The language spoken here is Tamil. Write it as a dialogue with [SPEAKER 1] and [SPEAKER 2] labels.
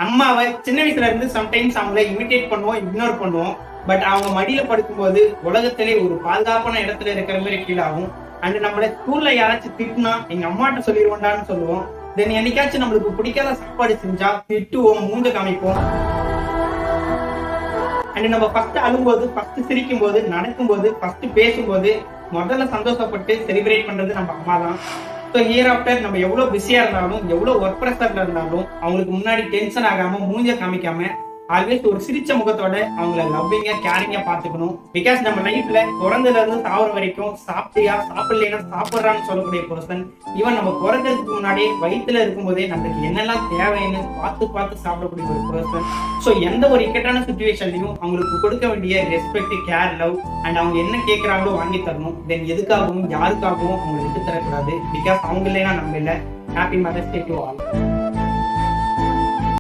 [SPEAKER 1] அம்மாவை சின்ன வயசுல இருந்து சம்டைம்ஸ் அவங்கள இமிட்டேட் பண்ணுவோம், இக்னோர் பண்ணுவோம். பட் அவங்க மடியில படுக்கும்போது உலகத்திலே ஒரு பாதுகாப்பான இடத்துல இருக்கிற மாதிரி ஃபீல் ஆகும். அண்ட் நம்மள ஸ்கூல்ல யாராச்சும் திட்டினா எங்க அம்மாட்ட சொல்லிடுவோண்டான்னு சொல்லுவோம். தென் என்னைக்காச்சும் நம்மளுக்கு பிடிக்காத சாப்பாடு செஞ்சா திட்டுவோம், மூஞ்ச காமிப்போம். அண்ட் நம்ம ஃபர்ஸ்ட் அழும்போது, ஃபர்ஸ்ட் சிரிக்கும் போது, நடக்கும்போது, ஃபர்ஸ்ட் பேசும்போது முதல்ல சந்தோஷப்பட்டு செலிப்ரேட் பண்றது நம்ம அம்மா தான். ஸோ ஹியர் ஆஃப்டர் நம்ம எவ்வளவு பிஸியா இருந்தாலும், எவ்வளவு ஒர்க் ப்ரெஷர்ல இருந்தாலும் அவங்களுக்கு முன்னாடி டென்ஷன் ஆகாம, மூஞ்ச காமிக்காம ஆல்வேஸ் ஒரு சிரிச்ச முகத்தோட அவங்கள லவ்விங்கா கேரிங்கா பாத்துக்கணும். பிகாஸ் நம்ம லைஃப்ல பிறந்ததுல இருந்து சாவர வரைக்கும் சாப்பிட்டியா சாப்பிடலைன்னா சாப்பிட்றான்னு சொல்லக்கூடிய பர்சன். ஈவன் நம்ம பிறக்கிறதுக்கு முன்னாடியே வயிற்றுல இருக்கும் போதே நம்மளுக்கு என்னெல்லாம் தேவைன்னு பார்த்து பார்த்து சாப்பிடக்கூடிய ஒரு பர்சன். ஸோ எந்த ஒரு இக்கட்டான சுச்சுவேஷன்லையும் அவங்களுக்கு கொடுக்க வேண்டிய ரெஸ்பெக்ட், கேர், லவ் அண்ட் அவங்க என்ன கேட்கறாங்களோ வாங்கி தரணும். தென் எதுக்காகவும் யாருக்காகவும் அவங்க விட்டு தரக்கூடாது. பிகாஸ் அவங்க இல்லைன்னா நம்ம இல்லை. Happy mother's day to all.